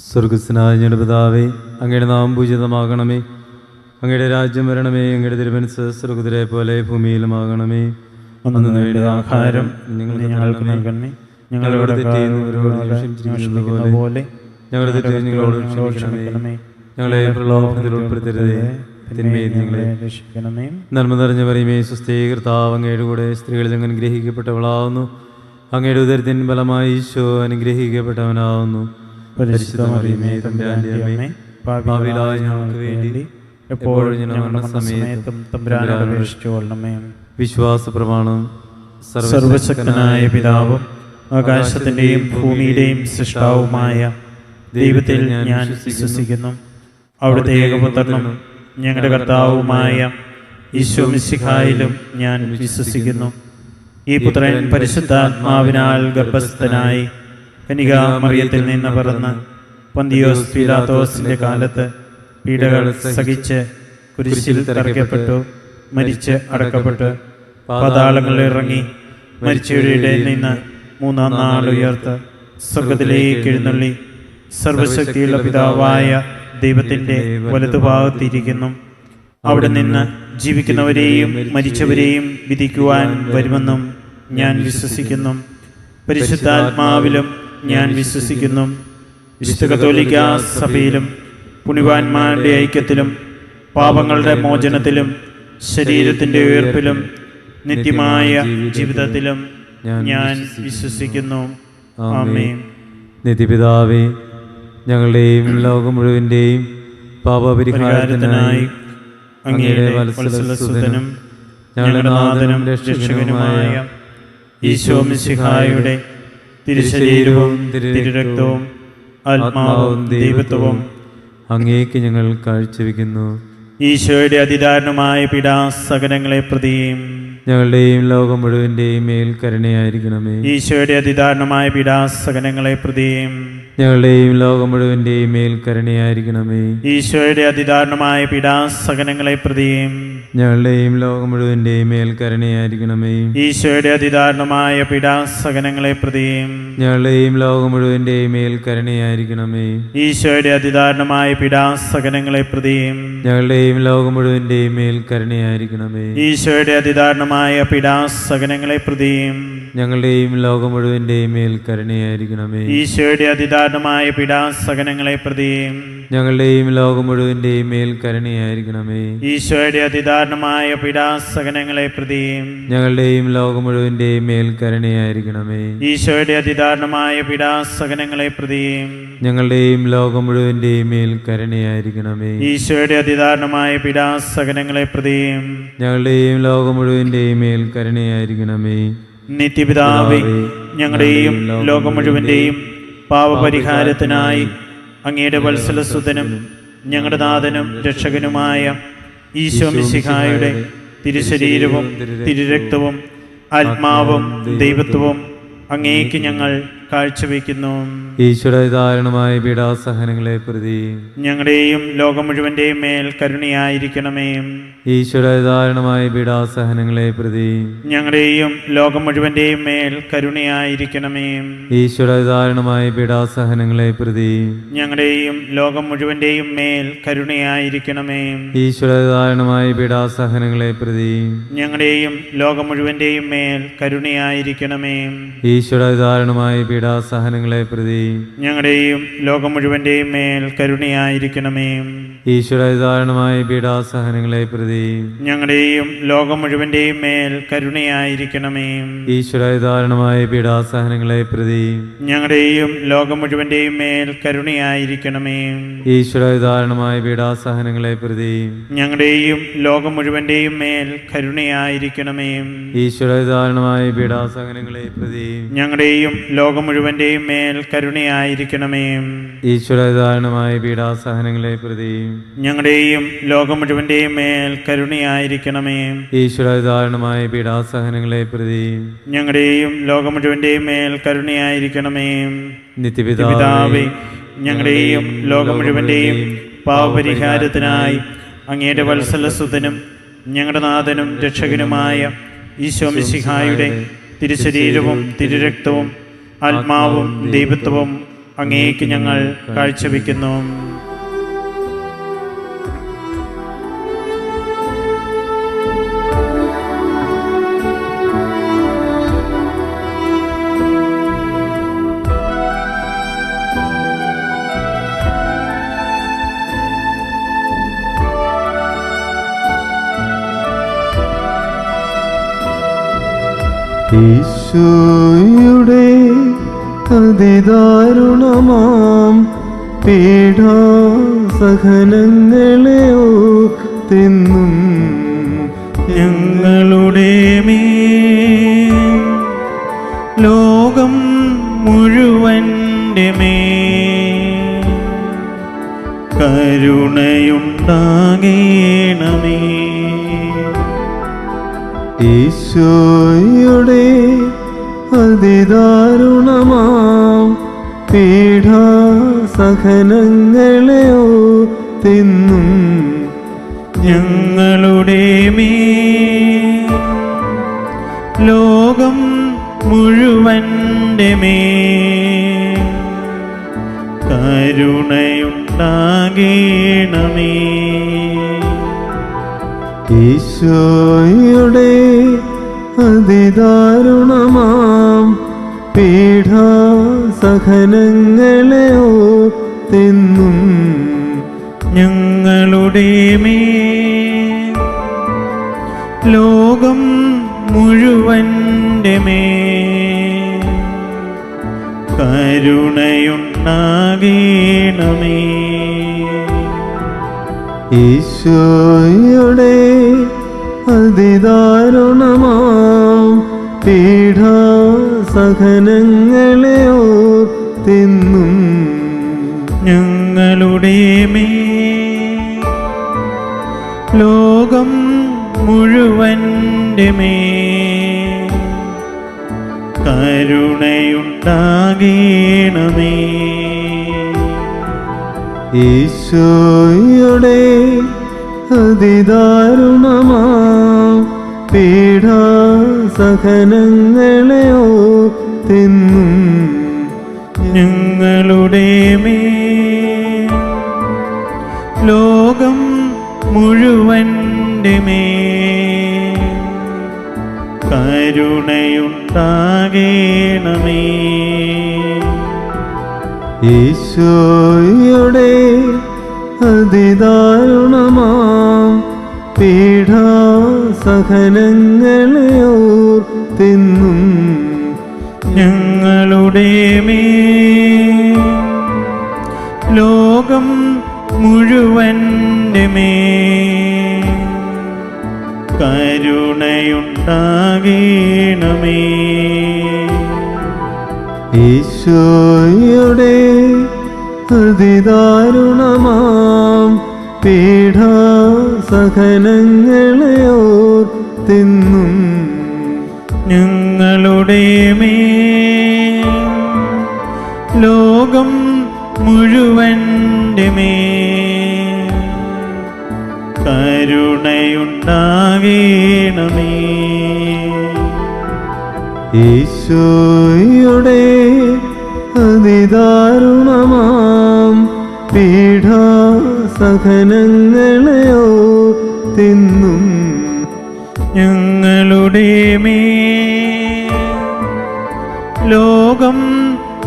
സ്വർഗസ്നായ ഞങ്ങളുടെ പിതാവേ, അങ്ങയുടെ നാമം പൂജിതമാകണമേ. അങ്ങയുടെ രാജ്യം വരണമേ. അങ്ങയുടെ തിരുമനസ്സ് സ്വർഗത്തിലെ പോലെ ഭൂമിയിലുമാകണമേ. അന്നു വേണ്ട ആഹാരം ഞങ്ങൾക്ക് നൽകണമേ. ഞങ്ങളുടെ പോലെ ഞങ്ങളുടെ തെറ്റ് ഞങ്ങളോട് ക്ഷമിക്കണമേ. ഞങ്ങളെ പ്രലോഭനത്തിൽ ഉൾപ്പെടുത്തരുതേ, തിന്മയിൽ ഞങ്ങളെ രക്ഷിക്കണമേ. നന്മ നിറഞ്ഞ മറിയമേ, സ്വസ്തി, കർത്താവ് അങ്ങയുടെ കൂടെ സ്ത്രീകളിൽ അങ്ങ് അനുഗ്രഹിക്കപ്പെട്ടവളാവുന്നു. അങ്ങയുടെ ഉദരത്തിൻ ഫലമായി ഈശോ അനുഗ്രഹിക്കപ്പെട്ടവനാവുന്നു. പരിശുദ്ധ മറിയമേ, തമ്പുരാന്റെ അമ്മേ, പാപികളായ ഞങ്ങൾക്ക് വേണ്ടി എപ്പോഴും ഞങ്ങളുടെ മരണസമയത്തും തമ്പുരാനോട് അപേക്ഷിച്ചുകൊള്ളണമേ. വിശ്വാസ പ്രമാണം. സർവശക്തനായ പിതാവും ആകാശത്തിന്റെയും ഭൂമിയുടെയും സൃഷ്ടാവുമായ ദൈവത്തിൽ ഞാൻ വിശ്വസിക്കുന്നു. അവിടുത്തെ ഏകപുത്രനും ഞങ്ങളുടെ കർത്താവുമായ ഈശോ മിശിഹായിലും ഞാൻ വിശ്വസിക്കുന്നു. ഈ പുത്രൻ പരിശുദ്ധാത്മാവിനാൽ ഗർഭസ്ഥനായി കന്യകാമറിയത്തിൽ നിന്ന് പിറന്ന് പൊന്തിയോസ് പീലാത്തോസിന്റെ കാലത്ത് പീഡകൾ സഹിച്ച് കുരിശിൽ തറയ്ക്കപ്പെട്ടു, മരിച്ച് അടക്കപ്പെട്ട് പാതാളങ്ങളിൽ ഇറങ്ങി മരിച്ചവരുടെ ഇടയിൽ നിന്ന് മൂന്നാം നാൾ ഉയർത്ത് സ്വർഗത്തിലേക്ക് എഴുന്നള്ളി സർവശക്തിയുള്ള പിതാവായ ദൈവത്തിന്റെ വലതുഭാഗത്തിരിക്കുന്നു. അവിടെ നിന്ന് ജീവിക്കുന്നവരെയും മരിച്ചവരെയും വിധിക്കുവാൻ വരുമെന്നും ഞാൻ വിശ്വസിക്കുന്നു. പരിശുദ്ധാത്മാവിലും ഞാൻ വിശ്വസിക്കുന്നു. വിശുദ്ധ കത്തോലിക്കാ സഭയിലും പുണ്യവാന്മാരുടെ ഐക്യത്തിലും പാപങ്ങളുടെ മോചനത്തിലും ശരീരത്തിന്റെ ഉയർപ്പിലും നിത്യമായ ജീവിതത്തിലും ഞാൻ വിശ്വസിക്കുന്നു. ആമേൻ. നിത്യപിതാവേ, ഞങ്ങളുടെയും ലോകം മുഴുവൻ്റെയും പാപപരിഹാരത്തിനായി അങ്ങയുടെ വത്സലസുതനും ഞങ്ങളുടെ നാഥനും രക്ഷകനുമായ ഈശോ മിശിഹായുടെ തിരുശരീരവും തിരുരക്തവും ആത്മാവും ദൈവത്വവും അങ്ങേക്ക് ഞങ്ങൾ കാഴ്ചവെക്കുന്നു. ഈശോയുടെ അതിദാരുണമായ പീഡാസഹനങ്ങളെ പ്രതിയും ഞങ്ങളുടെയും ലോകം മുഴുവൻ്റെയും മേൽ കരുണയായിരിക്കണമേ. ഈശോയുടെ അതിദാരുണമായ പീഡാസഹനങ്ങളെ പ്രതിയും ഞങ്ങളുടെയും ലോകം മുഴുവൻ്റെയും മേൽ കരുണയായിരിക്കണമേ. ഈശോയുടെ അതിദാരുണമായ പീഡാസഹനങ്ങളെ പ്രതിയും ഞങ്ങളുടെയും ലോകം മുഴുവൻ്റെയും മേൽ കരുണയായിരിക്കണമേ. ഈശോയുടെ അതിദാരുണമായ പീഡാസഹനങ്ങളെ പ്രതിയും ഞങ്ങളുടെയും ലോകം മുഴുവൻ്റെയും മേൽ കരുണയായിരിക്കണമേ. ഈശോയുടെ അതിദാരുണമായ പീഡാസഹനങ്ങളെ പ്രതിയും ഞങ്ങളുടെയും ലോകം മുഴുവൻ്റെയും മേൽ കരുണയായിരിക്കണമേ. ഈശോയുടെ അതിദാരുണമായ പീഡാസഹനങ്ങളെ പ്രതിയും ഞങ്ങളുടെയും ലോകം മുഴുവൻ്റെയും മേൽ കരുണയായിരിക്കണമേ. ഈശോയുടെ അതിദാരുണമായ പീഡാസഹനങ്ങളെ പ്രതിയും ഞങ്ങളുടെയും ലോകം മുഴുവൻ്റെയും മേൽ കരുണയായിരിക്കണമേ. ഈശോയുടെ അതിദാരുണമായ പീഡാസഹനങ്ങളെ പ്രതിയും ഞങ്ങളുടെയും ലോകം മുഴുവൻ്റെയും മേൽ കരുണയായിരിക്കണമേ. ഈശോയുടെ അതിദാരുണമായ പീഡാസഹനങ്ങളെ പ്രതിയും ഞങ്ങളുടെയും ലോകം മുഴുവൻ്റെയും മേൽ കരുണയായിരിക്കണമേ. ഈശോയുടെ അതിദാരുണമായ പീഡാസഹനങ്ങളെ പ്രതിയും ഞങ്ങളുടെയും ലോകം മുഴുവൻ്റെയും മേൽ കരുണയായിരിക്കണമേ. നിത്യപിതാവേ, ഞങ്ങളുടെയും ലോകം മുഴുവൻ്റെയും പാപപരിഹാരത്തിനായി അങ്ങയുടെ വത്സലസുതനും ഞങ്ങളുടെ നാഥനും രക്ഷകനുമായ ഈശോ മിശിഹായുടെ തിരുശരീരവും തിരുരക്തവും ആത്മാവും ദൈവത്വവും അങ്ങേക്ക് ഞങ്ങൾ കാഴ്ചവെക്കുന്നു. ഈശോയുടെ ദാരുണമായ പീഡാസഹനങ്ങളെ പ്രതി ഞങ്ങളുടെയും ലോകം മുഴുവൻ്റെയും മേൽ കരുണയായിരിക്കണമേ. ഈശോയുടെ ദാരുണമായ പീഡാസഹനങ്ങളെ പ്രതി ഞങ്ങളുടെയും ലോകം മുഴുവൻ്റെയും മേൽ കരുണയായിരിക്കണമേ. ഈശോയുടെ ദാരുണമായ പീഡാസഹനങ്ങളെ പ്രതി ഞങ്ങളുടെയും ലോകം മുഴുവൻ്റെയും മേൽ കരുണയായിരിക്കണമേ. ഈശോയുടെ ദാരുണമായ പീഡാസഹനങ്ങളെ പ്രതി ഞങ്ങളുടെയും ലോകം മുഴുവൻ്റെയും മേൽ കരുണയായിരിക്കണമേ. ഈശോയുടെ ദാരുണമായ പീഡാസഹനങ്ങളെ പ്രതി ഞങ്ങളുടെയും ലോകം മുഴുവൻ്റെയും മേൽ കരുണയായിരിക്കണമേ. ഈശോയുടെ ദാരുണമായ പീഡാസഹനങ്ങളെ പ്രതി ഞങ്ങളുടെയും ലോകം മുഴുവൻ്റെയും മേൽ കരുണയായിരിക്കണമേ. ഈശോയുടെ ദാരുണമായ പീഡാസഹനങ്ങളെ പ്രതി ഞങ്ങളുടെയും ലോകം മുഴുവൻ്റെയും മേൽ കരുണയായിരിക്കണമേ. ഈശോയുടെ ദാരുണമായ പീഡാസഹനങ്ങളെ പ്രതി ഞങ്ങളുടെയും ലോകം മുഴുവൻ്റെയും മേൽ കരുണയായിരിക്കണമേ. ഈശോയുടെ ദാരുണമായ പീഡാസഹനങ്ങളെ പ്രതി ഞങ്ങളുടെയും ലോകം മുഴുവൻ്റെയും മേൽ കരുണയായിരിക്കണമേ. ഈശോയുടെ ദാരുണമായ പീഡാസഹനങ്ങളെ പ്രതി ഞങ്ങളുടെയും ലോകം മുഴുവൻ്റെയും മേൽ കരുണയായിരിക്കണമേ. ഈശോയുടെ ദാരുണമായ പീഡാസഹനങ്ങളെ പ്രതി ഞങ്ങളുടെയും ലോകം മുഴുവൻ്റെയും മേൽ കരുണയായിരിക്കണമേ. നിത്യപിതാവേ, ഞങ്ങളുടെയും ലോകം മുഴുവൻ്റെയും പാപപരിഹാരത്തിനായി അങ്ങയുടെ വത്സലസുതനും ഞങ്ങളുടെ നാഥനും രക്ഷകനുമായ ഈശോ മിശിഹായുടെ തിരുശരീരവും തിരുരക്തവും ആത്മാവും ദൈവത്വവും അങ്ങേക്ക് ഞങ്ങൾ കാഴ്ചവെക്കുന്നു. ഈശോയുടെ അതിദാരുണമാം പീഡാസഹനങ്ങളെ ഓർത്തെന്നും ഞങ്ങളുടെ മേൽ ലോകം മുഴുവൻ്റെ മേൽ കരുണയുണ്ടാകേണമേ. ഈശോയുടെ അതിദാരുണമാം പീഡാസഹനങ്ങളെ ഓർത്തെന്നും ഞങ്ങളുടെ മേൽ ലോകം മുഴുവൻ്റെ മേൽ കരുണയുണ്ടാകേണമേ. ഈശോയുടെ അതിദാരുണമാം പീഡാസഹനങ്ങളെ ഓർത്തെന്നും ഞങ്ങളുടെ മേൽ ലോകം മുഴുവൻ്റെ മേൽ കരുണയുണ്ടാകേണമേ. ഈശോയുടെ അതിദാരുണമാം പീഡാസഹനങ്ങളെ ഓർത്തെന്നും ഞങ്ങളുടെ മേൽ ലോകം മുഴുവൻ്റെ മേൽ കരുണയുണ്ടാകേണമേ. ഈശോയുടെ അതിദാരുണമാം പീഡാസഹനങ്ങളെ ഓർത്തെന്നും ഞങ്ങളുടെ മേൽ ലോകം മുഴുവൻ്റെ മേൽ കരുണയുണ്ടാകേണമേ. ഈശോയുടെ അതിദാരുണമാം പീഡാസഹനങ്ങളെ ഓർത്തെന്നും ഞങ്ങളുടെ മേൽ ലോകം മുഴുവൻ്റെ മേൽ കരുണയുണ്ടാകേണമേ. ഈശോയുടെ അതിദാരുണമാം പീഡാസഹനങ്ങളെ ഓർത്തെന്നും ഞങ്ങളുടെ മേൽ ലോകം മുഴുവൻ്റെ മേൽ കരുണയുണ്ടാകേണമേ. ഈശോയുടെ അതിദാരുണമാം പീഡാസഹനങ്ങളെ ഓർത്തെന്നും ഞങ്ങളുടെ മേൽ ലോകം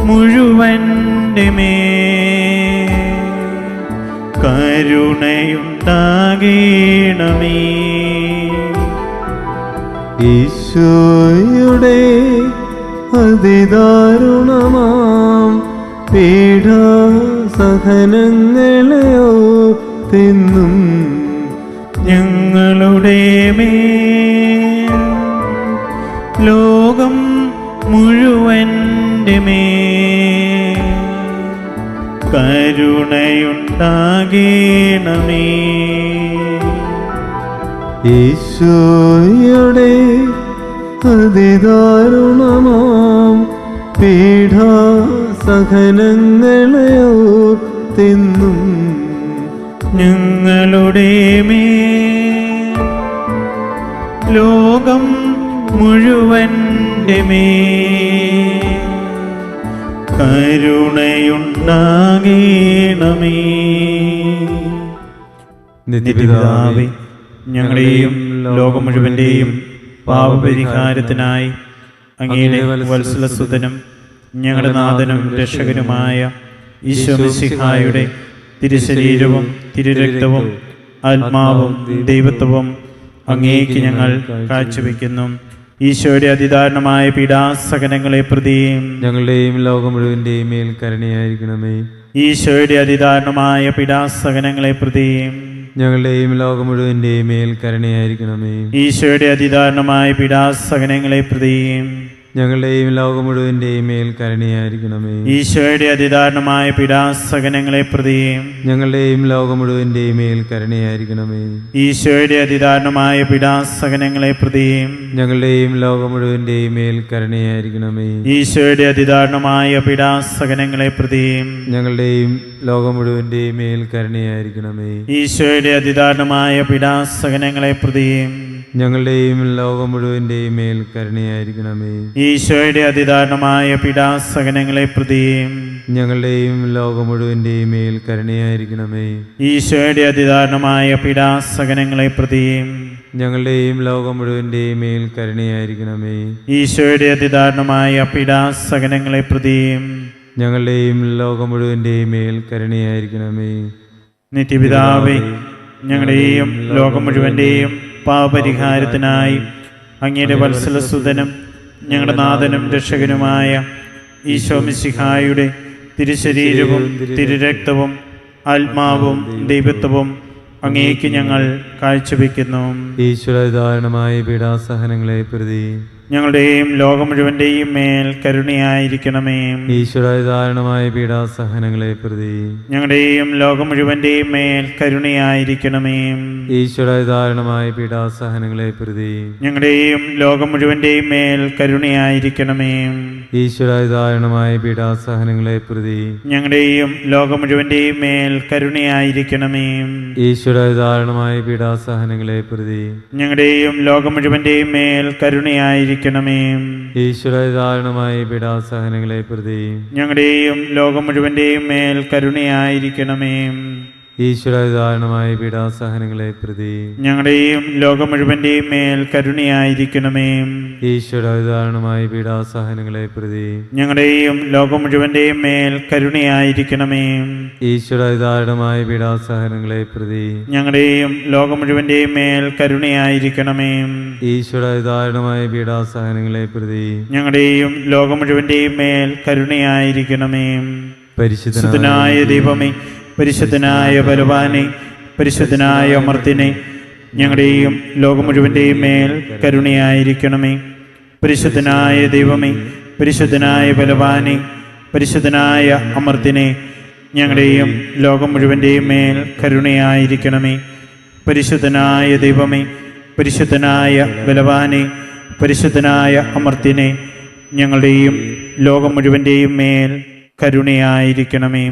മുഴുവൻ്റെ മേൽ കരുണയുണ്ടാകേണമേ. ഈശോയുടെ അതിദാരുണമാം പീഡാസഹനങ്ങളെ ഓർത്തെന്നും ഞങ്ങളുടെ മേൽ ലോകം മുഴുവൻ്റെ മേൽ കരുണയുണ്ടാകേണമേ. ഈശോയുടെ അതിദാരുണമാം പീഡാസഹനങ്ങളെ ഓർത്തെന്നും ഞങ്ങളുടെ മേൽ ലോകം മുഴുവൻ്റെ മേൽ കരുണയുണ്ടാകണമേ. നിത്യപിതാവേ, ഞങ്ങളുടെയും ലോകം മുഴുവന്റെയും പാപപരിഹാരത്തിനായി അങ്ങയുടെ വത്സലസുതനും ഞങ്ങളുടെ നാഥനും രക്ഷകനുമായ ഈശോ മിശിഹായുടെ തിരുശരീരവും തിരുരക്തവും ആത്മാവും ദൈവത്വവും അങ്ങേക്ക് ഞങ്ങൾ കാഴ്ചവെക്കുന്നു. ഈശോയുടെ അതിദാരുണമായ പീഡാസഹനങ്ങളെ പ്രതിയും ഞങ്ങളുടെയും ലോകം മുഴുവന്റെയും മേൽ കരുണയായിരിക്കണമേ. ഈശോയുടെ അതിദാരുണമായ പീഡാസഹനങ്ങളെ പ്രതിയും ഞങ്ങളുടെയും ലോകം മുഴുവന്റെയും മേൽ കരുണയായിരിക്കണമേ. ഈശോയുടെ അതിദാരുണമായ പീഡാസഹനങ്ങളെ പ്രതിയും ഞങ്ങളുടെയും ലോകം മുഴുവന്റെയും മേൽ കരുണയായിരിക്കണമേ. ഈശോയുടെ അതിദാരുണമായ പീഡാസഹനങ്ങളെ പ്രതിയും ഞങ്ങളുടെയും ലോകം മുഴുവന്റെയും മേൽ കരുണയായിരിക്കണമേ. ഈശോയുടെ അതിദാരുണമായ പീഡാസഹനങ്ങളെ പ്രതിയും ഞങ്ങളുടെയും ലോകം മുഴുവന്റെയും മേൽ കരുണയായിരിക്കണമേ. ഈശോയുടെ അതിദാരുണമായ പീഡാസഹനങ്ങളെ പ്രതിയും ഞങ്ങളുടെയും ലോകം മുഴുവന്റെയും മേൽ കരുണയായിരിക്കണമേ. ഈശോയുടെ അതിദാരുണമായ പീഡാസഹനങ്ങളെ പ്രതിയും ഞങ്ങളുടെയും ലോകം മുഴുവന്റെയും മേൽ കരുണയായിരിക്കണമേ. ഈശോയുടെ അതിദാരുണമായ പീഡാസഹനങ്ങളെ പ്രതിയും ഞങ്ങളുടെയും ലോകം മുഴുവന്റെയും മേൽ കരുണയായിരിക്കണമേ. ഈശോയുടെ അതിദാരുണമായ പീഡാസഹനങ്ങളെ പ്രതിയും ഞങ്ങളുടെയും ലോകം മുഴുവന്റെയും മേൽ കരുണയായിരിക്കണമേ. ഈശോയുടെ അതിദാരുണമായ പീഡാസഹനങ്ങളെ പ്രതിയും ഞങ്ങളുടെയും ലോകം മുഴുവന്റെയും മേൽ കരുണയായിരിക്കണമേ. നിത്യപിതാവേ, ഞങ്ങളുടെയും ലോകം മുഴുവന്റെയും പാപപരിഹാരത്തിനായി അങ്ങയുടെ വത്സലസുതനും ഞങ്ങളുടെ നാഥനും രക്ഷകനുമായ ഈശോ മിശിഹായുടെ തിരുശരീരവും തിരുരക്തവും ആത്മാവും ദൈവത്വവും അങ്ങേക്ക് ഞങ്ങൾ കാഴ്ചവെക്കുന്നു. ഈശ്വരധാരണമായ പീഡാസഹനങ്ങളെ പ്രതി ഞങ്ങളുടെയും ലോകം മുഴുവന്റെയും മേൽ കരുണയായിരിക്കണമേ. ഈശ്വരധാരണമായ പീഡാസഹനങ്ങളെ പ്രതി ഞങ്ങളുടെയും ലോകം മുഴുവന്റെയും മേൽ കരുണയായിരിക്കണമേ. ഈശ്വരധാരണമായ പീഡാസഹനങ്ങളെ പ്രതി ഞങ്ങളുടെയും ലോകം മുഴുവന്റെയും മേൽ കരുണയായിരിക്കണമേ. ഈശ്വരധാരണമായ പീഡാസഹനങ്ങളെ പ്രതി ഞങ്ങളുടെയും ലോകം മുഴുവന്റെയും മേൽ കരുണയായിരിക്കണമേ. ഈശ്വരധാരണമായ പീഡാസഹനങ്ങളെ പ്രതി ഞങ്ങളുടെയും ലോകം മുഴുവന്റെയും മേൽ കരുണയായിരിക്കണമേ. ഈശ്വരധാരണമായ പീഡാസഹനങ്ങളെ പ്രതി ഞങ്ങളുടെയും ലോകം മുഴുവന്റെയും മേൽ കരുണയായിരിക്കണമേ. ഈശ്വരധാരണമായ പീഡാസഹനങ്ങളെ പ്രതി ഞങ്ങളുടെയും ലോകം മുഴുവന്റെയും മേൽ കരുണയായിരിക്കണമേ. ഈശ്വരധാരണമായ പീഡാസഹനങ്ങളെ പ്രതി ഞങ്ങളുടെയും ലോകം മുഴുവന്റെയും മേൽ കരുണയായിരിക്കണമേ. ഈശ്വരധാരണമായ പീഡാസഹനങ്ങളെ പ്രതി ഞങ്ങളുടെയും ലോകം മുഴുവന്റെയും മേൽ കരുണയായിരിക്കണമേ. ഈശ്വരധാരണമായ പീഡാസഹനങ്ങളെ പ്രതി ഞങ്ങളുടെയും ലോകം മുഴുവന്റെയും മേൽ കരുണയായിരിക്കണമേ. പരിശുദ്ധനായ ദൈവമേ, പരിശുദ്ധനായ ബലവാനെ, പരിശുദ്ധനായ അമർത്തിനെ, ഞങ്ങളുടെയും ലോകം മുഴുവന്റെയും മേൽ കരുണയായിരിക്കണമേ. പരിശുദ്ധനായ ദൈവമേ, പരിശുദ്ധനായ ബലവാനെ, പരിശുദ്ധനായ അമർത്തിനെ, ഞങ്ങളുടെയും ലോകം മുഴുവന്റെയും മേൽ കരുണയായിരിക്കണമേ. പരിശുദ്ധനായ ദൈവമേ, പരിശുദ്ധനായ ബലവാനെ, പരിശുദ്ധനായ അമർത്തിനെ, ഞങ്ങളുടെയും ലോകം മുഴുവന്റെയും മേൽ കരുണയായിരിക്കണമേ.